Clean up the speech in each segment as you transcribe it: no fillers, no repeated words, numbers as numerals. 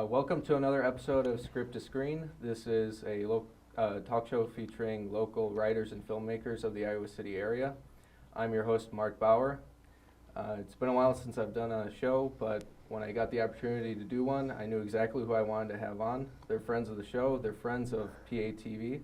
Welcome to another episode of Script to Screen. This is a talk show featuring local writers and filmmakers of the Iowa City area. I'm your host, Marc Bauer. It's been a while since I've done a show, but when I got the opportunity to do one, I knew exactly who I wanted to have on. They're friends of the show. They're friends of PATV.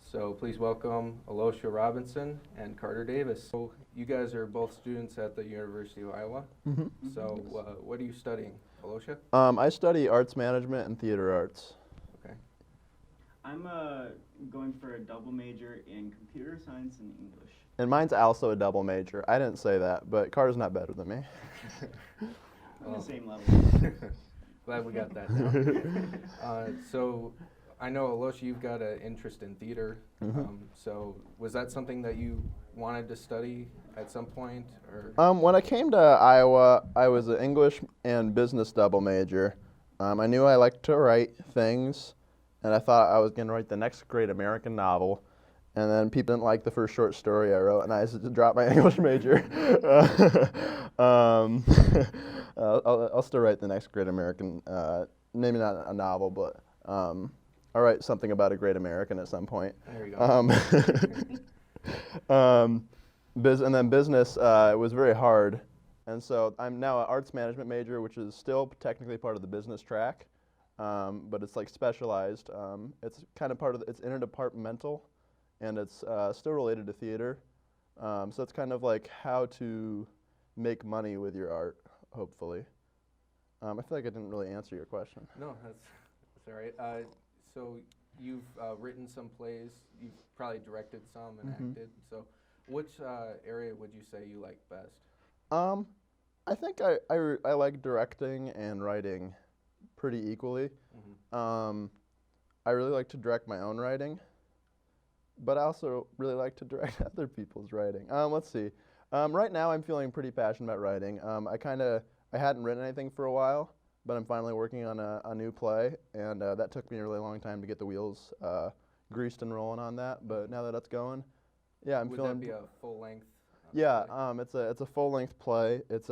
So please welcome Alosha Robinson and Carter Davis. So you guys are both students at the University of Iowa. Mm-hmm. So what are you studying, Alosha? I study arts management and theater arts. Okay. I'm going for a double major in computer science and English. And mine's also a double major. I didn't say that, but Carter's not better than me. On the same level. Glad we got that down. So I know, Alosha, you've got an interest in theater. Mm-hmm. So was that something that you wanted to study at some point? Or? When I came to Iowa, I was an English and business double major. I knew I liked to write things, and I thought I was going to write the next great American novel. And then people didn't like the first short story I wrote, and I just dropped my English major. I'll still write the next great American, maybe not a novel, but I'll write something about a great American at some point. There you go. And then business was very hard. And so I'm now an arts management major, which is still technically part of the business track, but it's like specialized. It's kind of it's interdepartmental, and it's still related to theater. So it's kind of like how to make money with your art, hopefully. I feel like I didn't really answer your question. No, that's all right. So you've written some plays. You've probably directed some and acted. So which area would you say you like best? I think I like directing and writing pretty equally. Mm-hmm. I really like to direct my own writing, but I also really like to direct other people's writing. Let's see. Right now I'm feeling pretty passionate about writing. I hadn't written anything for a while, but I'm finally working on a new play, and that took me a really long time to get the wheels greased and rolling on that. But now that that's going, yeah, I'm feeling. Would that be a full length? Yeah, play? it's a full length play. It's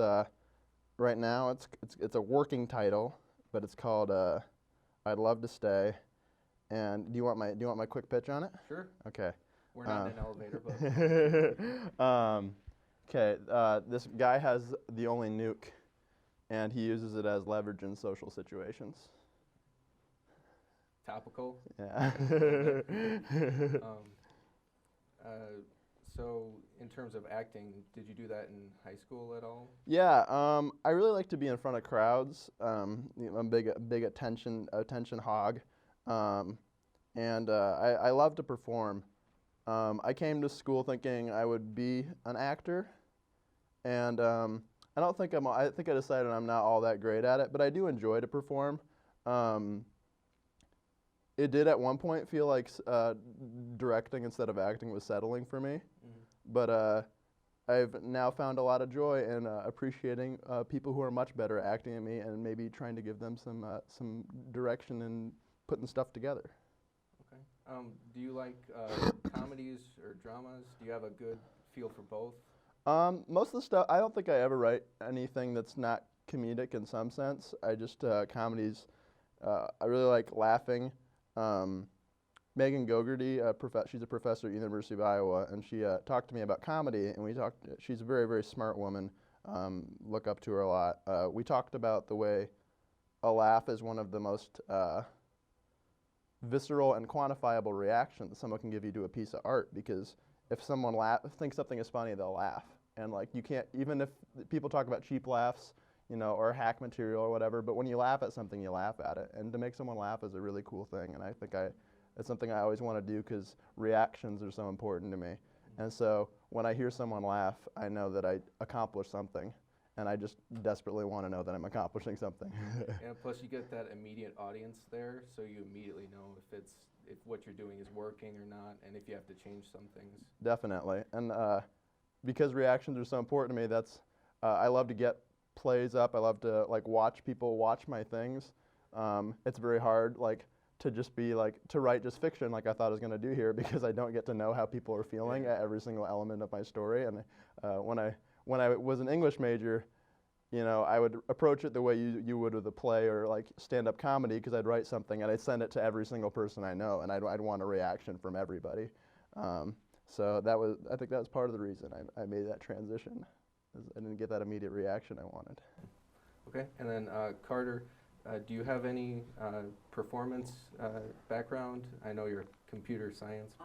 right now it's a working title, but it's called I'd Love to Stay. And do you want my quick pitch on it? Sure. Okay. We're not in an elevator, but. Okay. This guy has the only nuke, and he uses it as leverage in social situations. Topical. Yeah. So in terms of acting, did you do that in high school at all? Yeah. I really like to be in front of crowds. I'm a big attention hog. And I love to perform. I came to school thinking I would be an actor, and I think I decided I'm not all that great at it, but I do enjoy to perform. It did at one point feel like directing instead of acting was settling for me, but I've now found a lot of joy in appreciating people who are much better at acting than me, and maybe trying to give them some direction in putting stuff together. Okay. Do you like comedies or dramas? Do you have a good feel for both? Most of the stuff, I don't think I ever write anything that's not comedic in some sense. I just, comedies, I really like laughing. Megan Gogarty, she's a professor at University of Iowa, and she talked to me about comedy, and she's a very, very smart woman, look up to her a lot. We talked about the way a laugh is one of the most visceral and quantifiable reactions someone can give you to a piece of art, because if someone thinks something is funny, they'll laugh. And like, you can't, even if people talk about cheap laughs, or hack material or whatever, but when you laugh at something, you laugh at it. And to make someone laugh is a really cool thing, and I think it's something I always want to do, because reactions are so important to me. And so when I hear someone laugh, I know that I accomplished something, and I just desperately want to know that I'm accomplishing something. And plus you get that immediate audience there, so you immediately know if what you're doing is working or not, and if you have to change some things. Definitely. And because reactions are so important to me, I love to get plays up. I love to watch people watch my things. It's very hard to just to write just fiction like I thought I was going to do here, because I don't get to know how people are feeling at every single element of my story. And when I was an English major, you know, I would approach it the way you would with a play or like stand-up comedy, because I'd write something and I'd send it to every single person I know, and I'd want a reaction from everybody. So I think that was part of the reason I made that transition. I didn't get that immediate reaction I wanted. Okay, and then Carter, do you have any performance background? I know you're computer science.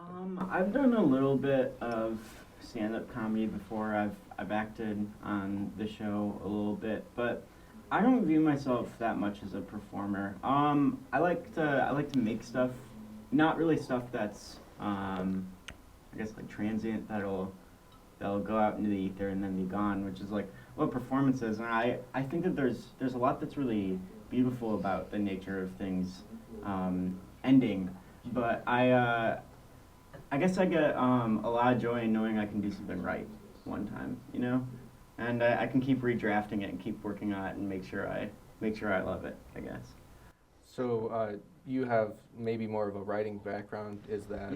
I've done a little bit of stand-up comedy before. I've acted on the show a little bit, but I don't view myself that much as a performer. I like to make stuff, not really stuff that's I guess like transient, that'll go out into the ether and then be gone, which is like what performance is. And I think that there's a lot that's really beautiful about the nature of things ending, but I guess I get a lot of joy in knowing I can do something right one time, you know, and I can keep redrafting it and keep working on it and make sure I love it, I guess. So you have maybe more of a writing background. Is that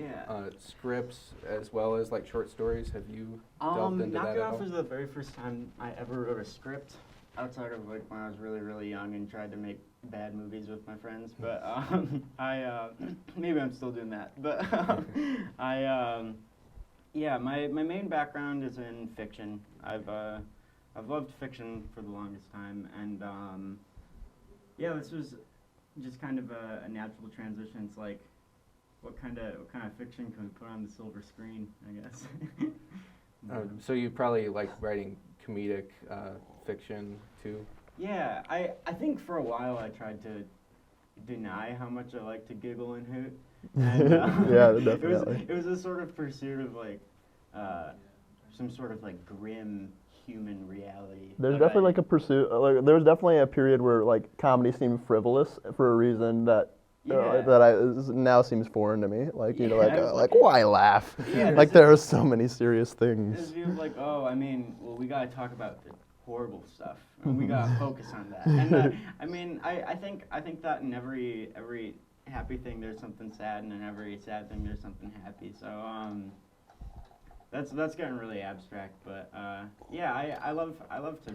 scripts as well as like short stories? Have you delved into that Knock at It Off all? was the very first time I ever wrote a script outside of like when I was really, really young and tried to make bad movies with my friends. But I maybe I'm still doing that. But my main background is in fiction. I've loved fiction for the longest time, and this was just kind of a natural transition. It's like, what kind of fiction can we put on the silver screen, I guess. So you probably like writing comedic fiction too? Yeah, I think for a while I tried to deny how much I like to giggle and hoot. And, Yeah, definitely. It was a sort of pursuit of like some sort of like grim human reality. There's definitely like a pursuit. Like, there was definitely a period where like comedy seemed frivolous for a reason that now seems foreign to me. Like, you know, like why laugh? Yeah, like there are so many serious things. This view of like, we gotta talk about the horrible stuff. And we gotta focus on that. And I think that in every happy thing there's something sad, and in every sad thing there's something happy. So that's getting really abstract, but I love to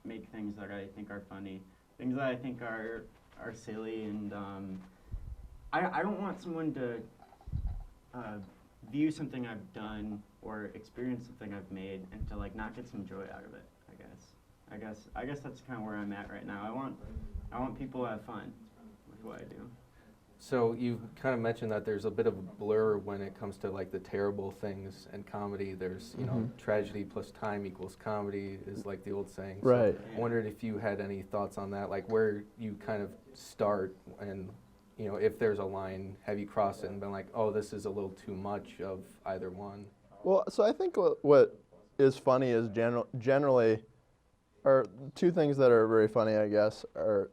make things that I think are funny, things that I think are silly, and I don't want someone to view something I've done or experience something I've made and to like not get some joy out of it. I guess that's kind of where I'm at right now. I want people to have fun with what I do. So you kind of mentioned that there's a bit of a blur when it comes to like the terrible things in comedy. There's, you know, tragedy plus time equals comedy is like the old saying. Right. So I wondered if you had any thoughts on that, like where you kind of start, and, you know, if there's a line, have you crossed it and been like, oh, this is a little too much of either one? Well, so I think what is funny is generally, or two things that are very funny, I guess, are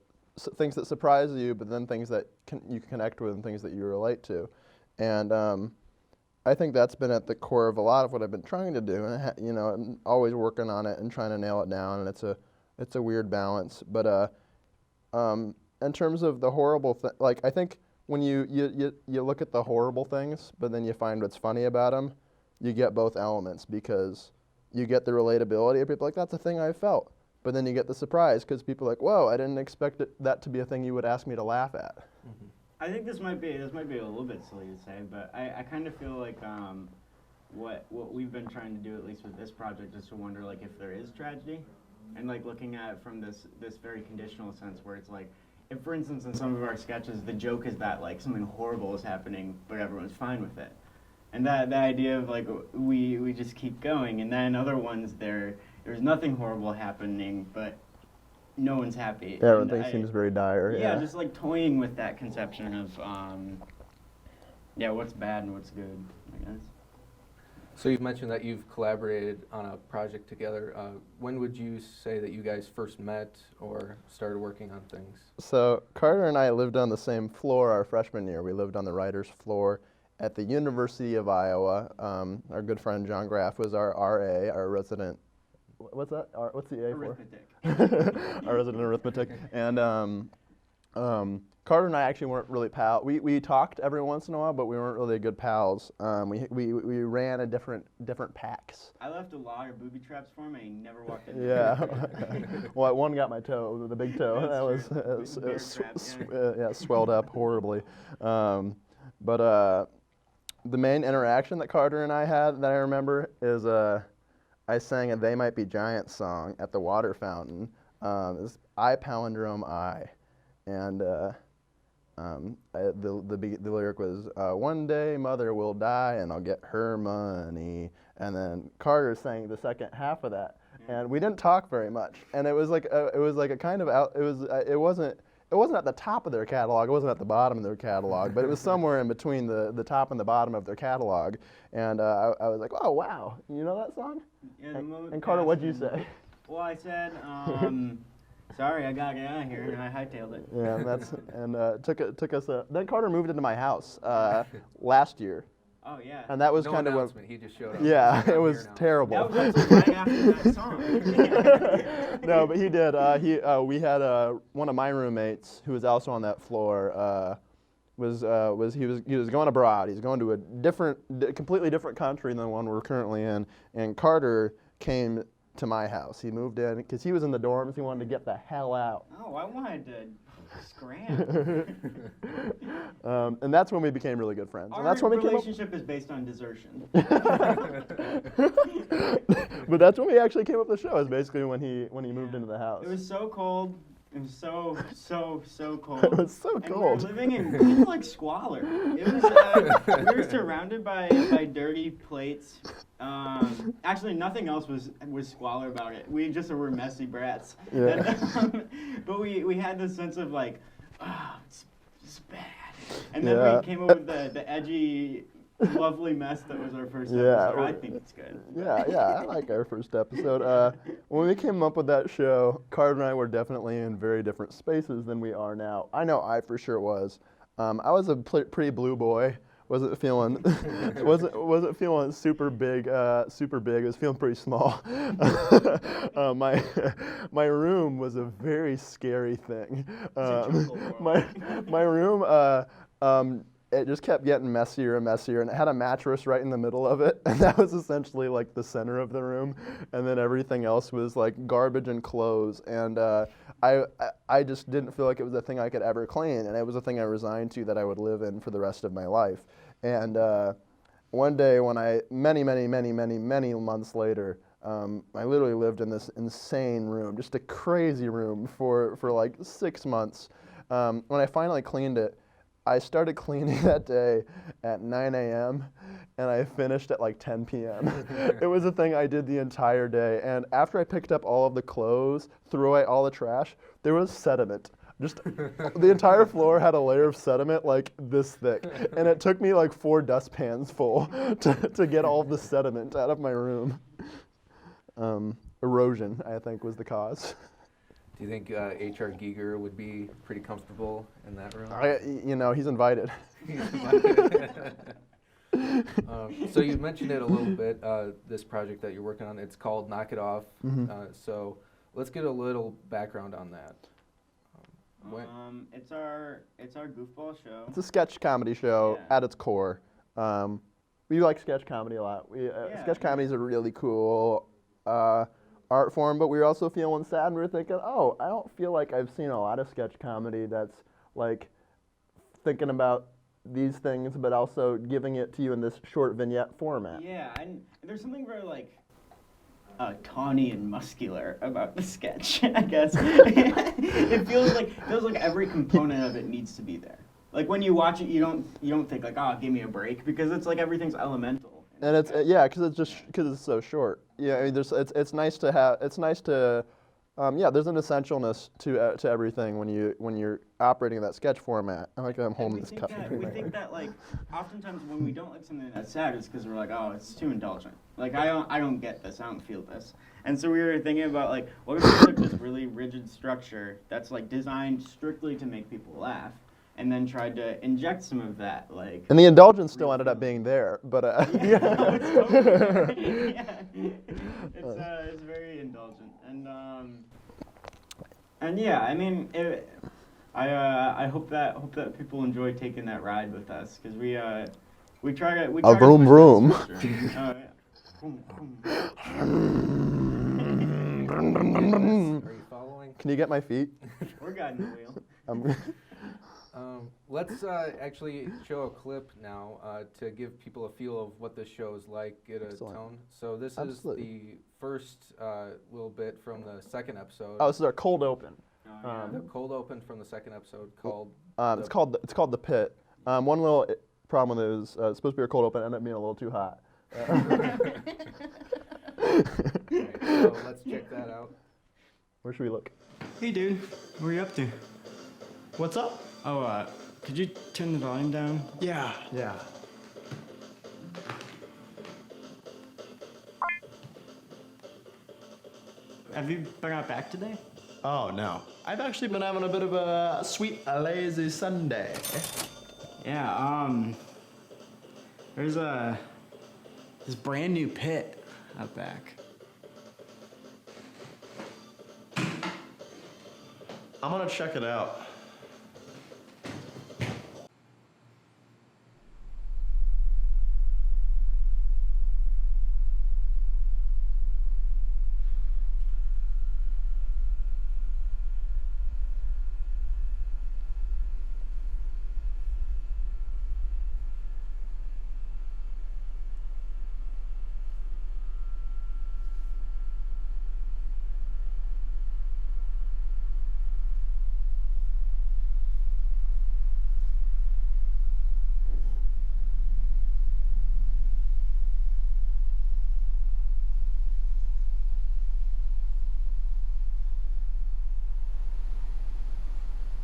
things that surprise you, but then things that you connect with and things that you relate to. And I think that's been at the core of a lot of what I've been trying to do. And you know, I'm always working on it and trying to nail it down, and it's a weird balance. But in terms of the horrible like I think when you look at the horrible things, but then you find what's funny about them, you get both elements, because you get the relatability of people like, that's a thing I felt. But then you get the surprise because people are like, whoa, I didn't expect that to be a thing you would ask me to laugh at. Mm-hmm. I think this might be a little bit silly to say, but I kind of feel like what we've been trying to do, at least with this project, is to wonder like if there is tragedy, and like looking at it from this very conditional sense where it's like, if for instance in some of our sketches the joke is that like something horrible is happening but everyone's fine with it, and that idea of like we just keep going, and then other ones there's nothing horrible happening, but no one's happy. Yeah, everything seems very dire. Yeah, just like toying with that conception of, what's bad and what's good, I guess. So you've mentioned that you've collaborated on a project together. When would you say that you guys first met or started working on things? So Carter and I lived on the same floor our freshman year. We lived on the writer's floor at the University of Iowa. Our good friend John Graff was our RA, our resident. What's that? What's the A Arithmetic. for? Our resident arithmetic. And Carter and I actually weren't really pals. We talked every once in a while, but we weren't really good pals. We ran a different packs. I left a lot of booby traps for him, and he never walked in. Yeah. Well, one got my toe, the big toe. That's That true. was Bear trap, yeah, swelled up horribly. But the main interaction that Carter and I had that I remember is I sang a "They Might Be Giants" song at the water fountain. It's I palindrome I, and the lyric was "One day mother will die and I'll get her money," and then Carter sang the second half of that, and we didn't talk very much, and it was like a kind of it wasn't at the top of their catalog, it wasn't at the bottom of their catalog, but it was somewhere in between the top and the bottom of their catalog, and I was like, oh wow, you know that song? Yeah, And Carter, what'd you say? Well, I said, sorry, I gotta get out of here, and I hightailed it. Yeah, and took us. Then Carter moved into my house last year, Oh yeah. and that was No kind of announcement. He just showed up. yeah, He's like, it "I'm was here now." terrible. That was actually right after that song. No, but he did. We had one of my roommates who was also on that floor. He was going abroad. He's going to a completely different country than the one we're currently in. And Carter came to my house. He moved in because he was in the dorms. He wanted to get the hell out. Oh, I wanted to scram. And that's when we became really good friends. Our And that's when we came up. relationship is based on desertion. But that's when we actually came up with the show. Is basically when he moved into the house. It was so cold. It was so cold. It was so And cold. we were living in kind of like squalor. It was we were surrounded by dirty plates. Actually, nothing else was squalor about it. We just were messy brats. Yeah. And, but we had this sense of like, it's bad. And then Yeah. we came up with the edgy, lovely mess that was our first Yeah, episode. I think it's good. Yeah, I like our first episode. When we came up with that show, Carter and I were definitely in very different spaces than we are now. I know I for sure was. I was a pretty blue boy. Wasn't feeling super big. I was feeling pretty small. My room was a very scary thing. My room. It just kept getting messier and messier, and it had a mattress right in the middle of it, and that was essentially like the center of the room, and then everything else was like garbage and clothes, and I just didn't feel like it was a thing I could ever clean, and it was a thing I resigned to that I would live in for the rest of my life. And one day when many months later, I literally lived in this insane room, just a crazy room for like 6 months. When I finally cleaned it, I started cleaning that day at 9 a.m. and I finished at like 10 p.m. It was a thing I did the entire day. And after I picked up all of the clothes, threw away all the trash, there was sediment. Just the entire floor had a layer of sediment like this thick. And it took me like 4 dustpans full to get all of the sediment out of my room. Erosion, I think, was the cause. Do you think H.R. Giger would be pretty comfortable in that room? He's invited. So you mentioned it a little bit, this project that you're working on. It's called Knock It Off. Mm-hmm. So let's get a little background on that. It's our goofball show. It's a sketch comedy show Yeah. at its core. We like sketch comedy a lot. Sketch comedy is a really cool art form, but we were also feeling sad, and we were thinking, I don't feel like I've seen a lot of sketch comedy that's like thinking about these things, but also giving it to you in this short vignette format. Yeah, and there's something very like tawny and muscular about the sketch, I guess. It feels like every component of it needs to be there. Like when you watch it, you don't think like, give me a break, because it's like everything's elemental. And it's because it's so short. Yeah, I mean, it's nice to have. It's nice to, there's an essentialness to everything when you're operating in that sketch format. I like that I'm holding this cup. We think that like oftentimes when we don't like something that's sad, it's because we're like, it's too indulgent. Like I don't get this. I don't feel this. And so we were thinking about like, what if we took this really rigid structure that's like designed strictly to make people laugh, and then tried to inject some of that, like. And the indulgence still ended up being there, but It's very indulgent, and yeah, I mean, I hope that people enjoy taking that ride with us because we try to A vroom vroom. Oh yeah. Vroom, vroom. Are you following? Can you get my feet? We're guiding the wheel. Let's actually show a clip now to give people a feel of what this show is like, get a Excellent. tone. So this Absolutely. is the first little bit from the second episode. Oh, this is our cold open. The cold open from the second episode called. It's called the pit. One little problem with it is it's supposed to be a cold open, ended up being a little too hot. Right, so let's check that out. Where should we look? Hey dude, what are you up to? What's up? Oh, could you turn the volume down? Yeah. Have you been out back today? Oh, no. I've actually been having a bit of a sweet, lazy Sunday. Yeah, there's this brand new pit out back. I'm gonna check it out.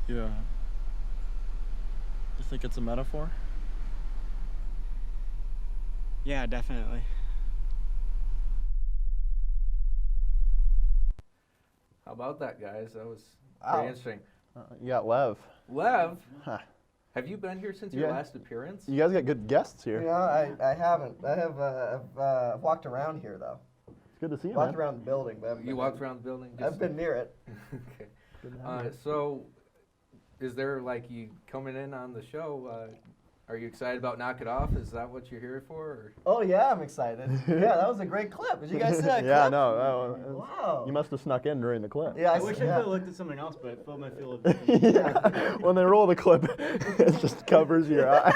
Yeah. You think it's a metaphor? Yeah, definitely. How about that, guys? That was Wow. pretty interesting. You got Lev. Lev, Huh. have you been here since your Yeah. last appearance? You guys got good guests here. I haven't. I have walked around here though. It's good to see you, Walked man. around the building, but I haven't You been walked in. around the building? I've been near it. Okay. Good to have you. So, is there like you coming in on the show? Are you excited about Knock It Off? Is that what you're here for? Or? Oh yeah, I'm excited. Yeah, that was a great clip. Did you guys see that Yeah, clip? no. Wow. You must have snuck in during the clip. Yeah, I wish I could yeah. have looked at something else, but it filled my field of vision. Yeah. When they roll the clip, it just covers your eye.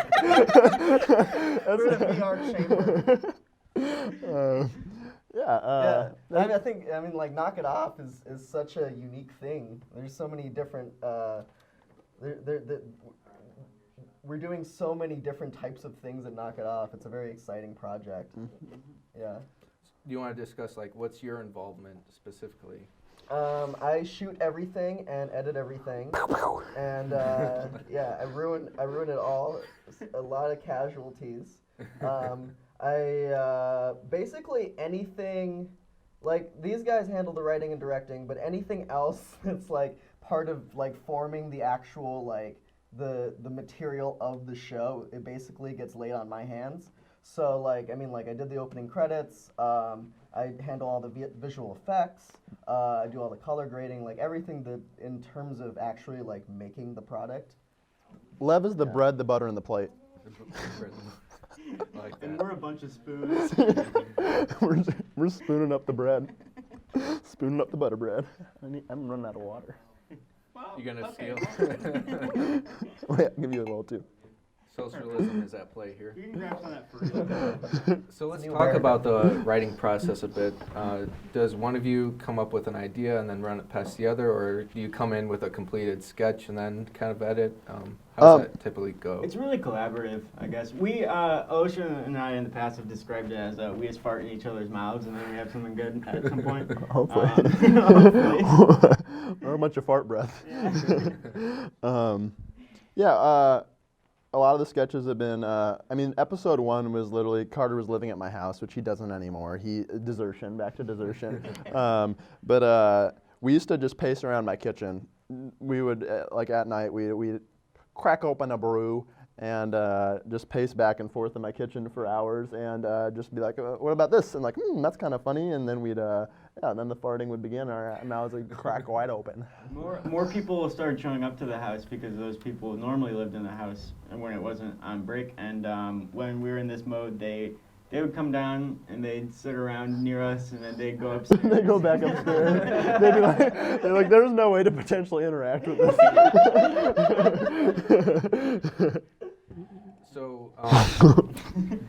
We're in a VR chamber. Yeah. Yeah, I mean, like, Knock It Off is such a unique thing. There's so many different. We're doing so many different types of things at Knock It Off. It's a very exciting project. Yeah. Do you want to discuss like what's your involvement specifically? I shoot everything and edit everything, and yeah, I ruin it all. A lot of casualties. I basically anything, like these guys handle the writing and directing, but anything else that's like part of like forming the actual like the material of the show, it basically gets laid on my hands. So like, I mean, like I did the opening credits. I handle all the visual effects. I do all the color grading, like everything that in terms of actually like making the product. Lev is the bread, the butter, and the plate. Like And that. we're a bunch of spoons. we're spooning up the bread. Spooning up the butter bread. I'm running out of water. You gonna steal? Wait, I'll give you a little too. Socialism is at play here. You can grab some of that for real. So let's New talk America. about the writing process a bit. Does one of you come up with an idea and then run it past the other, or do you come in with a completed sketch and then kind of edit? How does that typically go? It's really collaborative, I guess. We, Alosha and I in the past have described it as we just fart in each other's mouths and then we have something good at some point. Hopefully. Hopefully. Or a bunch of fart breath. Yeah, a lot of the sketches have been, I mean, episode 1 was literally, Carter was living at my house, which he doesn't anymore. Desertion, back to desertion. But we used to just pace around my kitchen. We would, like at night, we'd crack open a brew and just pace back and forth in my kitchen for hours and just be like, what about this? And like, that's kind of funny. And then we'd Yeah, and then the farting would begin. Our mouths would crack wide open. More people started showing up to the house because those people normally lived in the house and when it wasn't on break. And when we were in this mode, they would come down and they'd sit around near us and then they'd go upstairs. They go back upstairs. They'd be like, they're like, there's no way to potentially interact with this. So,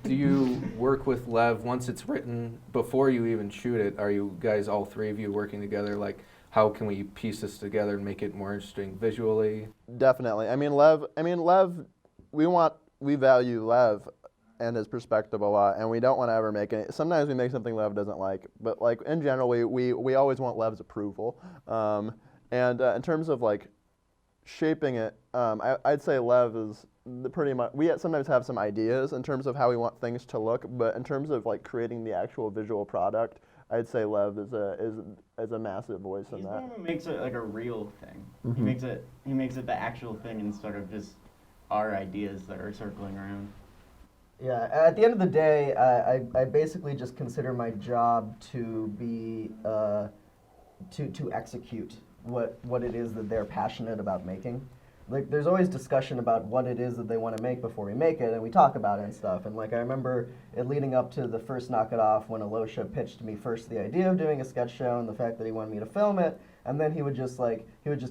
do you work with Lev once it's written, before you even shoot it? Are you guys, all three of you, working together? Like, how can we piece this together and make it more interesting visually? Definitely. Lev, we value Lev and his perspective a lot, and we don't want to ever make it. Sometimes we make something Lev doesn't like, but like in general, we always want Lev's approval. And in terms of like shaping it, I'd say Lev is pretty much. We sometimes have some ideas in terms of how we want things to look, but in terms of like creating the actual visual product, I'd say Lev is a massive voice in He's the that. one who makes it like a real thing. Mm-hmm. He makes it the actual thing instead of just our ideas that are circling around. Yeah, at the end of the day, I basically just consider my job to be to execute what it is that they're passionate about making. Like, there's always discussion about what it is that they want to make before we make it, and we talk about it and stuff. And like, I remember it leading up to the first Knock It Off when Alosha pitched me first the idea of doing a sketch show and the fact that he wanted me to film it, and then he would just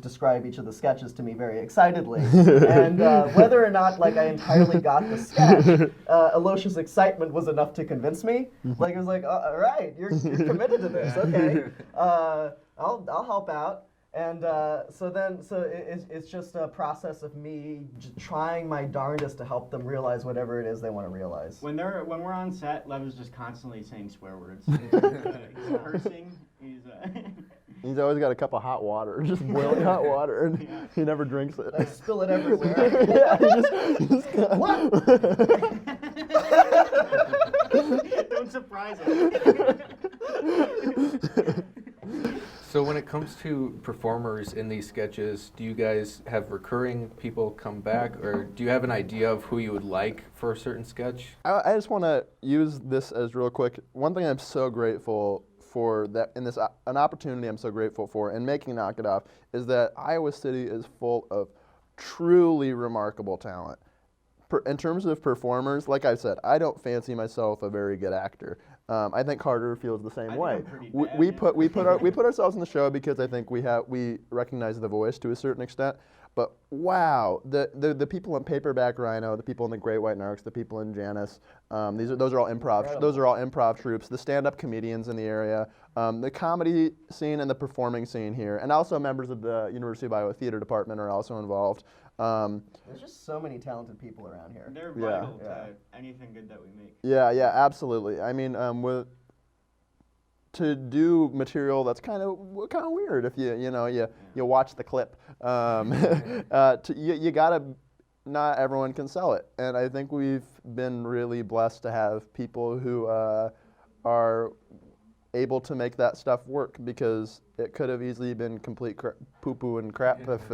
describe each of the sketches to me very excitedly. And whether or not like I entirely got the sketch, Alosha's excitement was enough to convince me. Like, it was like, all right, you're committed to this, okay? I'll help out. And so it's just a process of me trying my darndest to help them realize whatever it is they want to realize. When we're on set, Lev is just constantly saying swear words. He's cursing. He's always got a cup of hot water, just boiling hot water, and he never drinks it. I spill it everywhere. Yeah, he just What? Don't surprise him. So when it comes to performers in these sketches, do you guys have recurring people come back, or do you have an idea of who you would like for a certain sketch? I just want to use this as real quick. One thing I'm so grateful for that in this an opportunity I'm so grateful for in making Knock It Off is that Iowa City is full of truly remarkable talent. In terms of performers, like I said, I don't fancy myself a very good actor. I think Carter feels the same way. We put ourselves in the show because I think we recognize the voice to a certain extent. But wow, the people in Paperback Rhino, the people in the Great White Narcs, the people in Janus, those are all improv. Incredible. Those are all improv troupes. The stand-up comedians in the area, the comedy scene and the performing scene here, and also members of the University of Iowa Theater Department are also involved. There's just so many talented people around here. They're vital to anything good that we make. Yeah, absolutely. I mean, to do material that's kind of weird if you watch the clip. You gotta. Not everyone can sell it, and I think we've been really blessed to have people who are able to make that stuff work, because it could have easily been complete poo-poo and crap if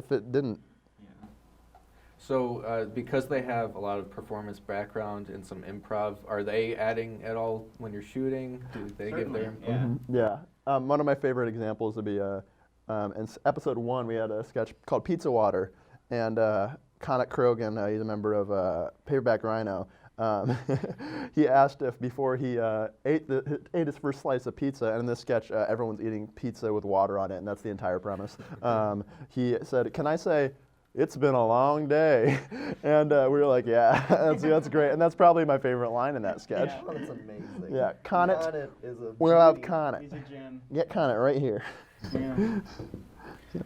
it didn't. So because they have a lot of performance background and some improv, are they adding at all when you're shooting? Do they give their input? Yeah. Mm-hmm. Yeah. One of my favorite examples would be in episode 1 we had a sketch called Pizza Water, and Connor Krogan, he's a member of Paperback Rhino. He asked if before he ate his first slice of pizza, and in this sketch everyone's eating pizza with water on it, and that's the entire premise. He said, "Can I say, 'It's been a long day'?" And we were like, yeah, that's great. And that's probably my favorite line in that sketch. Yeah. Oh, that's amazing. Yeah, Connet. Connet is a We'll have beauty. Connet. He's a gem. Get Connet right here. Yeah.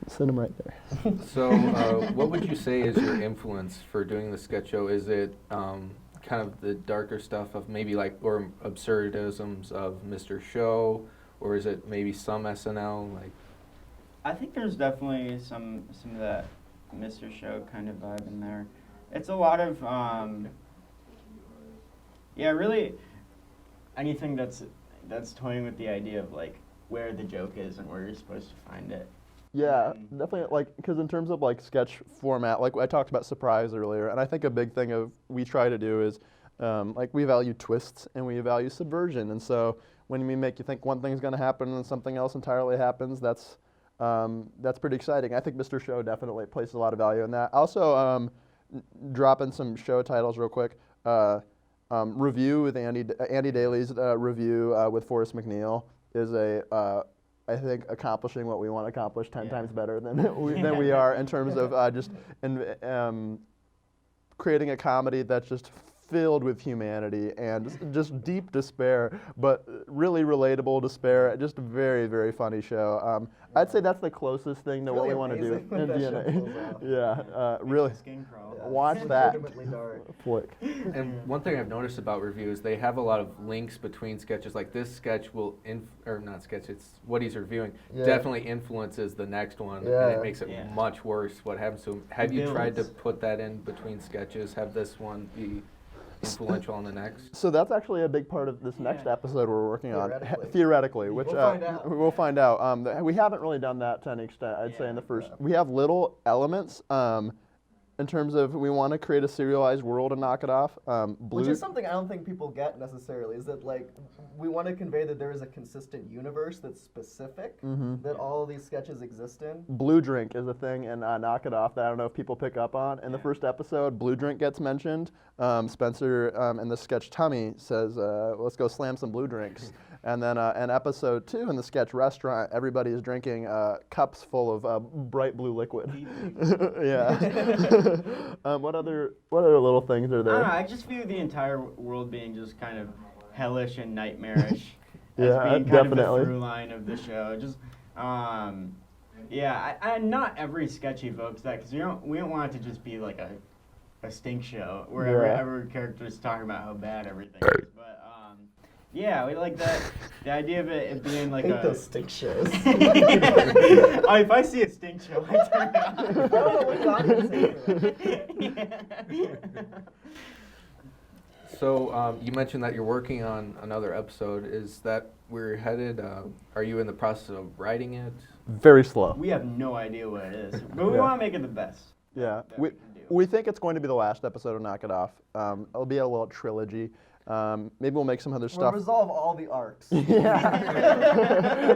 Sit him right there. So what would you say is your influence for doing the sketch show? Is it kind of the darker stuff of maybe like, or absurdisms of Mr. Show, or is it maybe some SNL? Like, I think there's definitely some of that Mr. Show kind of vibe in there. It's a lot of really anything that's toying with the idea of like where the joke is and where you're supposed to find it. Yeah, definitely, like, because in terms of like sketch format, like I talked about surprise earlier, and I think a big thing we try to do is like we value twists and we value subversion, and so when we make you think one thing's going to happen and something else entirely happens, that's pretty exciting. I think Mr. Show definitely places a lot of value in that. Also, dropping some show titles real quick. Review with Andy Daly's review with Forrest McNeil is I think accomplishing what we want to accomplish 10 times better than we are in terms of creating a comedy that's just filled with humanity and just deep despair, but really relatable despair. Just a very, very funny show. I'd say that's the closest thing to what we want to do in DNA. Yeah, really. Watch that flick. And one thing I've noticed about reviews, they have a lot of links between sketches. Like this sketch will, or not sketch, it's what he's reviewing, definitely influences the next one, and it makes it much worse what happens to him. Have you tried to put that in between sketches? Have this one be influential on the next? So that's actually a big part of this next episode we're working on, theoretically, which we'll find out. We haven't really done that to any extent, I'd say, in the first. We have little elements in terms of we want to create a serialized world and knock it off. Which is something I don't think people get necessarily, is that like we want to convey that there is a consistent universe that's specific, that all of these sketches exist in. Blue drink is a thing in Knock It Off that I don't know if people pick up on. In the first episode, blue drink gets mentioned. Spencer in the sketch Tummy says, let's go slam some blue drinks. And then in episode 2 in the sketch Restaurant, everybody is drinking cups full of bright blue liquid. Yeah. What other little things are there? I don't know, I just view the entire world being just kind of hellish and nightmarish as Yeah, being kind definitely. of the through line of the show. Just, I not every sketch evokes that, because we don't want it to just be like a stink show where every character is talking about how bad everything is. But yeah, we like that. The idea of it being like I hate those stink shows. Oh, if I see a stink show, I turn it on. I don't know what genre. So you mentioned that you're working on another episode. Is that where you're headed? Are you in the process of writing it? Very slow. We have no idea what it is, but we want to make it the best. Yeah, that we can do. we think it's going to be the last episode of Knock It Off. It'll be a little trilogy. Maybe we'll make some other We'll stuff. resolve all the arcs. Yeah.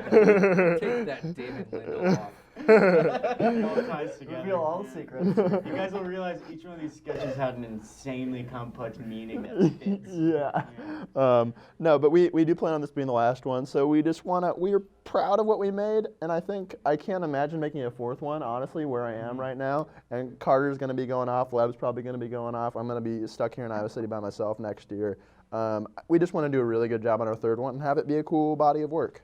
Take that David Lindelof off. It all ties together. Reveal all the secrets. You guys will realize each one of these sketches had an insanely complex meaning that fits. Yeah. No, but we do plan on this being the last one, so we just we're proud of what we made, and I can't imagine making a fourth one, honestly, where I am right now. And Carter's going to be going off, Lev's probably going to be going off. I'm going to be stuck here in Iowa City by myself next year. We just want to do a really good job on our third one and have it be a cool body of work.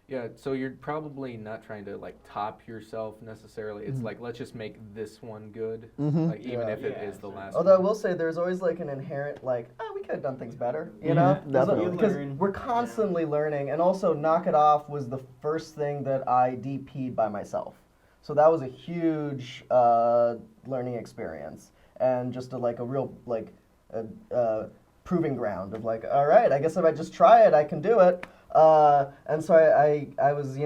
Yeah, so you're probably not trying to like top yourself necessarily. It's like, let's just make this one good, like even if it is the last Although I one. will say there's always like an inherent like, we could have done things better, you know? definitely. Because we're constantly learning, and also Knock It Off was the first thing that I DP'd by myself. So that was a huge learning experience, and just a real proving ground of like, all right, I guess if I just try it, I can do it. And so I was,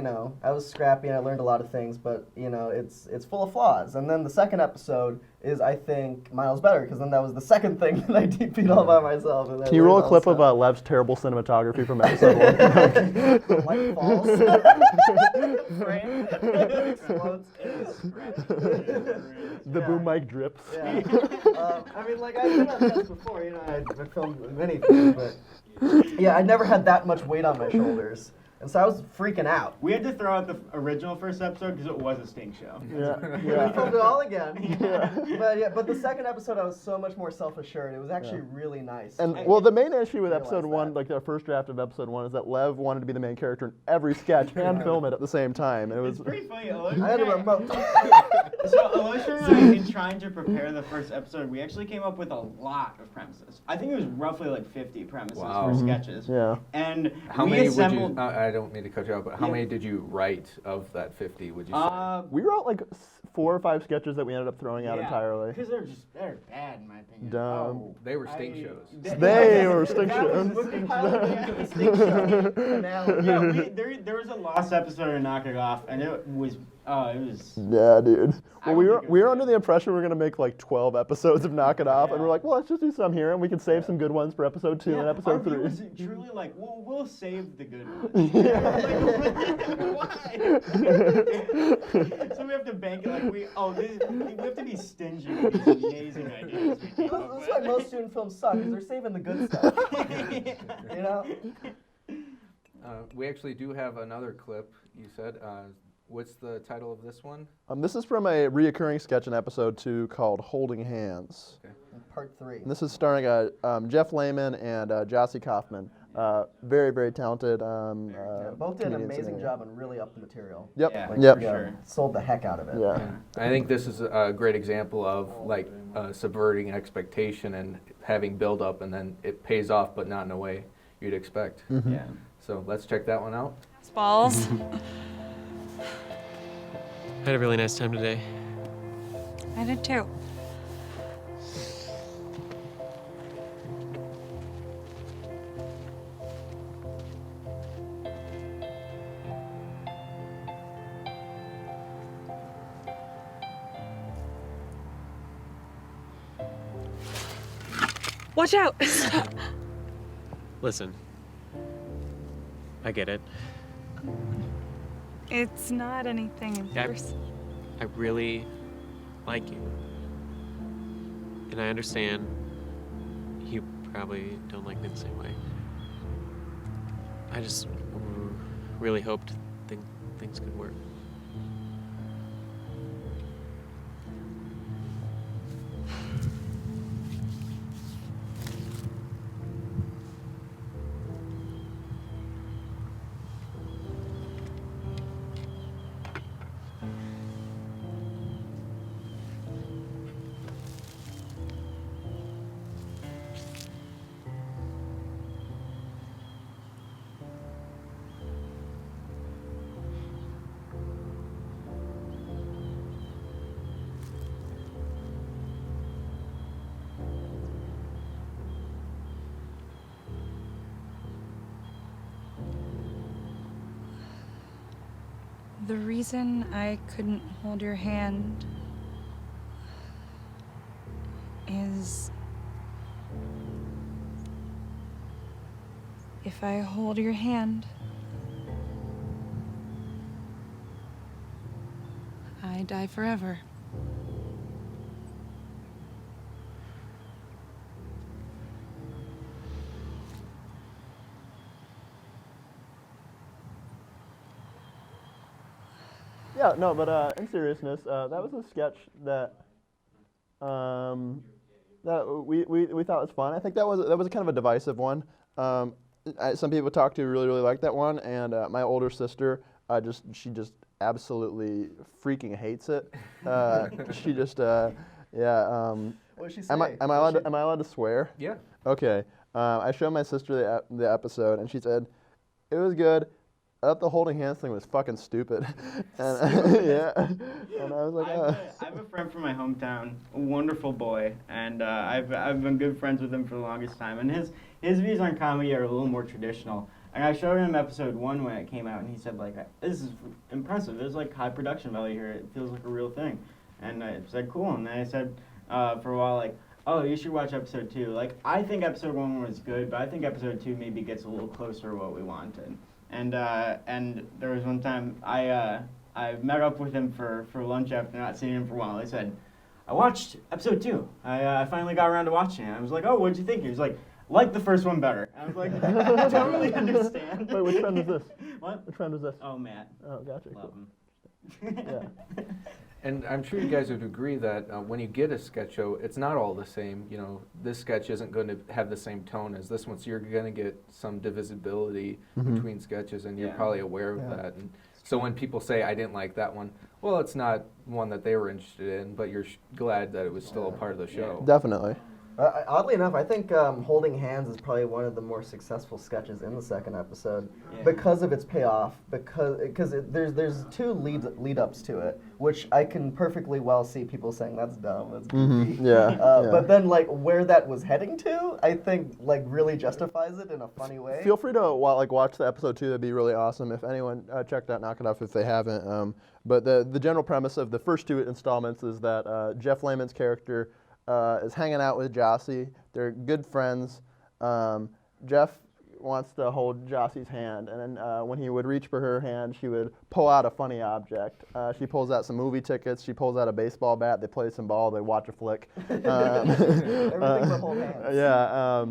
I was scrappy and I learned a lot of things, but, it's full of flaws. And then the second episode is, I think, miles better, because then that was the second thing that I DP'd all by myself. And Can you roll a clip of Lev's terrible cinematography from episode 1? Light falls. Frame. Explodes. The boom mic drips. Yeah. I mean, like, I've done this before, I filmed many things, but yeah, I never had that much weight on my shoulders. And so I was freaking out. We had to throw out the original first episode because it was a stink show. Yeah. We filmed it all again. But the second episode, I was so much more self-assured. It was actually really nice. And well, the main issue with realize episode 1, that. like the first draft of episode 1, is that Lev wanted to be the main character in every sketch and film it at the same time. And it was It's pretty funny. I had a remote. So Alosha and I, in trying to prepare the first episode, we actually came up with a lot of premises. I think it was roughly like 50 premises for sketches. Yeah. And How we many assembled. would you, I don't mean to cut you off, but how many did you write of that 50, would you say? We wrote like 4 or 5 sketches that we ended up throwing out entirely. Because they're bad in my opinion. Dumb. They were stink shows. They were stink That was shows. looking The stink show finale. Yeah, there was a lost episode of Knock It Off, and it was Yeah, dude. I Well, don't think it we was were under the impression we were gonna make like 12 episodes of Knock It Off, and we're Yeah. like, well, let's just do some here, and we can save some good ones for episode 2 and our episode 3. view was truly like, we'll save the good ones. Why? So we have to bank it like we have to be stingy with these amazing ideas we come up That's why with. most student films suck, is they're saving the good stuff. You know? We actually do have another clip, you said. What's the title of this one? This is from a reoccurring sketch in episode 2 called Holding Hands. Part 3. And this is starring Jeff Lehman and Jossie Kaufman. Very, very talented. Both did an comedians amazing in it. job and really upped the material. Yep. Yeah, Yep. for sure. Sold the heck out of it. Yeah. I think this is a great example of like subverting expectation and having build up, and then it pays off, but not in a way you'd expect. Mm-hmm. Yeah. So let's check that one out. Balls. I had a really nice time today. I did too. Watch out! Listen, I get it. It's not anything Yeah. worse. I really like you. And I understand you probably don't like me the same way. I just really hoped things could work. The reason I couldn't hold your hand is if I hold your hand, I die forever. Yeah, no, but in seriousness, that was a sketch that that we thought was fun. I think that was kind of a divisive one. Some people talked to really liked that one, and my older sister she just absolutely freaking hates it. She just yeah. What did she say? Am I allowed to swear? Yeah. Okay. I showed my sister the episode, and she said it was good. I thought the holding hands thing was fucking stupid. And yeah. And I was like, I have a friend from my hometown, a wonderful boy, and I've been good friends with him for the longest time. And his views on comedy are a little more traditional. And I showed him episode 1 when it came out, and he said like, "This is impressive. There's like high production value here. It feels like a real thing." And I said, "Cool." And then I said for a while like, "Oh, you should watch episode 2." Like I think episode 1 was good, but I think episode 2 maybe gets a little closer to what we wanted. And there was one time I met up with him for lunch after not seeing him for a while. I said, "I watched episode 2. I finally got around to watching it." I was like, "Oh, what'd you think?" He was like the first one better. I was like, I totally understand. wait, which friend was this? What? Which friend was this? Oh, Matt. Oh, gotcha. Love Cool. him. Yeah. And I'm sure you guys would agree that when you get a sketch show, it's not all the same. You know, this sketch isn't going to have the same tone as this one, so you're going to get some divisibility between sketches, and you're Yeah. probably aware of Yeah. that. And so when people say, "I didn't like that one," well, it's not one that they were interested in, but you're glad that it was still a part of the show. Definitely. Oddly enough, I think Holding Hands is probably one of the more successful sketches in the second episode because of its payoff. Because there's two lead ups to it, which I can perfectly well see people saying that's dumb, that's goofy. Yeah, But then like where that was heading to, I think like really justifies it in a funny way. Feel free to watch the episode 2. That'd be really awesome. If anyone checked out Knock It Off if they haven't. But the general premise of the first 2 installments is that Jeff Lehman's character is hanging out with Jossie. They're good friends. Jeff wants to hold Jossie's hand, and then when he would reach for her hand, she would pull out a funny object. She pulls out some movie tickets. She pulls out a baseball bat. They play some ball. They watch a flick. Everything but hold hands. Yeah.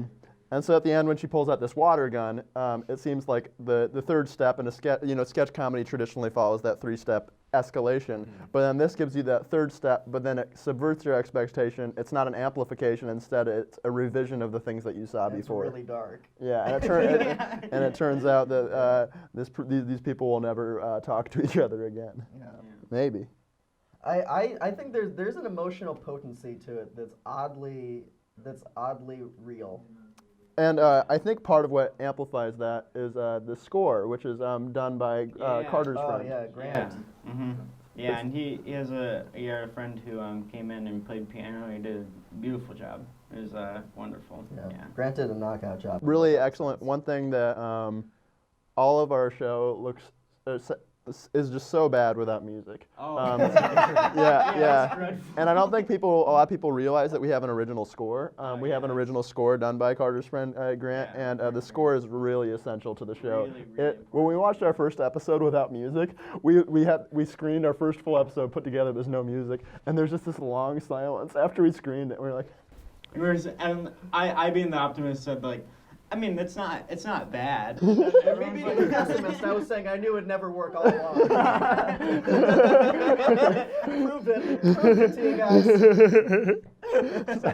And so at the end, when she pulls out this water gun, it seems like the third step in a sketch comedy traditionally follows that 3-step escalation. But then this gives you that third step, but then it subverts your expectation. It's not an amplification. Instead, it's a revision of the things that you saw before. It's really dark. Yeah, and it turns out that these people will never talk to each other again. Yeah. Maybe. I think there's an emotional potency to it that's oddly real. And I think part of what amplifies that is the score, which is done by Carter's friend. Oh yeah, Grant. Yeah. Mm-hmm. Yeah, and he had a friend who came in and played piano. He did a beautiful job. It was wonderful. Yeah. Grant did a knockout job. Really excellent. One thing that all of our show is just so bad without music. Oh. Yeah. And I don't think a lot of people realize that we have an original score. We have an original score done by Carter's friend Grant, and the score is really essential to the show. Really When we watched our first episode without music, we screened our first full episode put together. There's no music, and there's just this long silence after we screened it. We're like, And I being the optimist said like, I mean, it's not bad. Maybe the pessimist. I was saying I knew it'd never work all along. Prove it to you guys.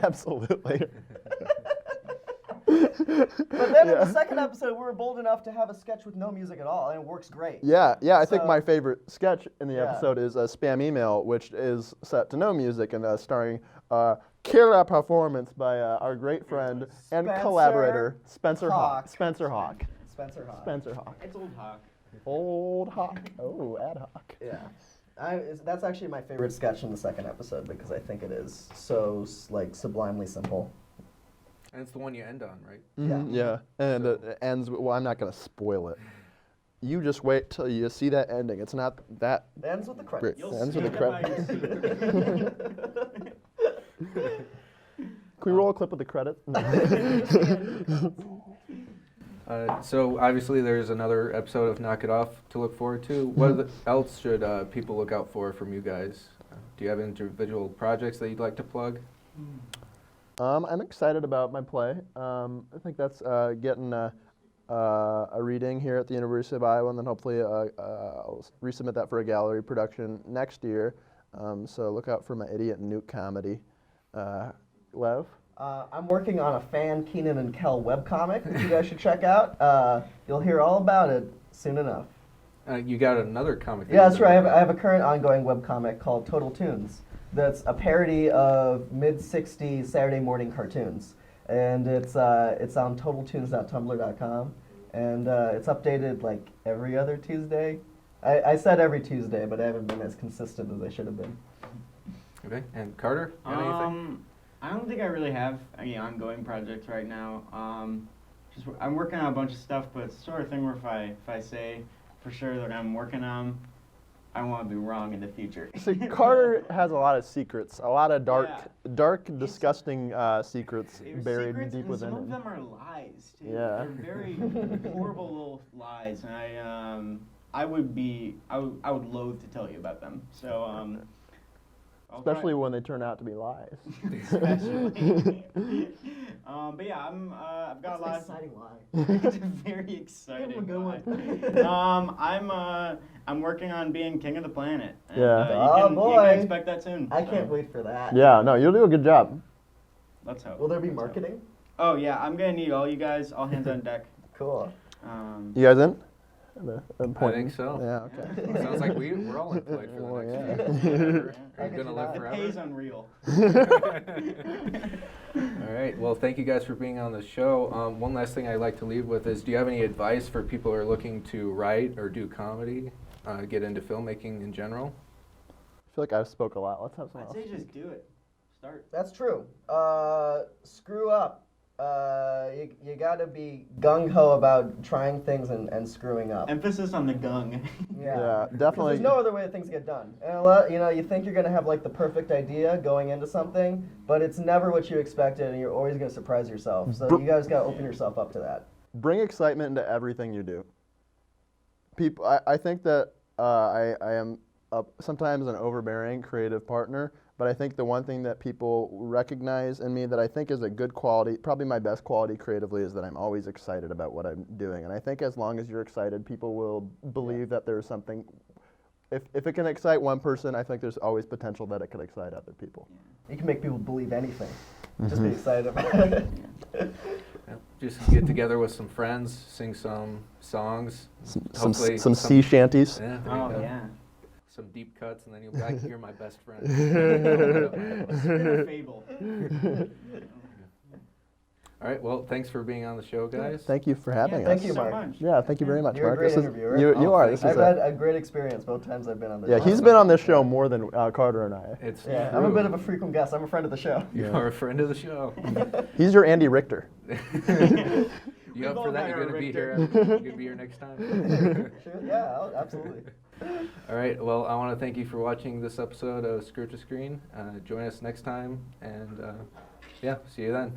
Absolutely. But then in the second episode, we were bold enough to have a sketch with no music at all, and it works great. Yeah. I think my favorite sketch in the Yeah. episode is Spam Email, which is set to no music and starring killer performance by our great friend and collaborator Spencer Hawk. Spencer Hawk. It's Old Hawk. Old Hawk. Oh, ad hoc. Yeah. That's actually my favorite sketch in the second episode because I think it is so like sublimely simple. And it's the one you end on, right? Mm-hmm. Yeah. And it ends. Well, I'm not gonna spoil it. You just wait till you see that ending. It's not that. It ends with the great. credits. It ends with the credits. credits. Can we roll a clip of the credits? So obviously there's another episode of Knock It Off to look forward to. What else should people look out for from you guys? Do you have individual projects that you'd like to plug? I'm excited about my play. I think that's getting a reading here at the University of Iowa, and then hopefully I'll resubmit that for a gallery production next year. So look out for my Idiot and Nuke comedy. Lev? I'm working on a fan Keenan and Kel webcomic that you guys should check out. You'll hear all about it soon enough. You got another comic. Yeah, that's right. I have a current ongoing webcomic called Total Tunes. That's a parody of mid-'60s Saturday morning cartoons. And it's on totaltunes.tumblr.com. And it's updated like every other Tuesday. I said every Tuesday, but I haven't been as consistent as I should have been. Okay, and Carter, you have anything? I don't think I really have any ongoing projects right now. I'm working on a bunch of stuff, but it's the sort of thing where if I say for sure that I'm working on, I want to be wrong in the future. See, Carter has a lot of secrets, a lot of dark, disgusting secrets buried secrets, deep and within some of him. them are lies too. Yeah. They're very horrible little lies, and I would loathe to tell you about them. So Especially when they turn out to be lies. Especially. But yeah, I've got a lot. Exciting lie. It's a very exciting. Give 'em a good one. I'm working on being king of the planet. And, Yeah. you Boy. can expect that soon. I so can't wait for that. Yeah, no, you'll do a good job. Let's hope. Will there be Let's hope. marketing? Oh yeah, I'm gonna need all you guys, all hands on deck. Cool. You guys in? The I think so. Yeah. Okay. Well, sounds like we're all employed for Well, the yeah. next year. I Are you can gonna see live that. The forever? pay is unreal. All right. Well, thank you guys for being on the show. One last thing I'd like to leave with is, do you have any advice for people who are looking to write or do comedy, get into filmmaking in general? I feel like I spoke a lot. Let's have someone I'd else. say just do it. Start. That's true. Screw up. You gotta be gung ho about trying things and screwing up. Emphasis on the gung. Yeah, 'Cause definitely. There's no other way that things get done. And you think you're gonna have like the perfect idea going into something, but it's never what you expected, and you're always gonna surprise yourself. So you guys gotta open yourself up to that. Bring excitement into everything you do. I think that I am sometimes an overbearing creative partner, but I think the one thing that people recognize in me that I think is a good quality, probably my best quality creatively, is that I'm always excited about what I'm doing. And I think as long as you're excited, people will believe that there's something. If it can excite one person, I think there's always potential that it could excite other people. You can make people believe anything. Just be excited about it. Yeah. Just get together with some friends, sing some songs. Hopefully Some sea shanties. Yeah, there you Oh go. yeah. Some deep cuts, and then you'll be like, "You're my best friend." Spin a fable. All right. Well, thanks for being on the show, guys. Thank you for having thank us. you, so Mark. much. Yeah, thank you very much, You're a Mark. great This is- interviewer. You Oh, are. thank This you. is I've had a great experience both times I've been on this yeah, show. he's been on this show more than Carter and I. It's Yeah, true. I'm a bit of a frequent guest. I'm a friend of the show. You are a friend of the show. He's your Andy Richter. You up for both that? are You're gonna be Richter. here. You're gonna be here next time. Sure, yeah, absolutely. All right. Well, I want to thank you for watching this episode of Script to Screen. Join us next time, and yeah, see you then.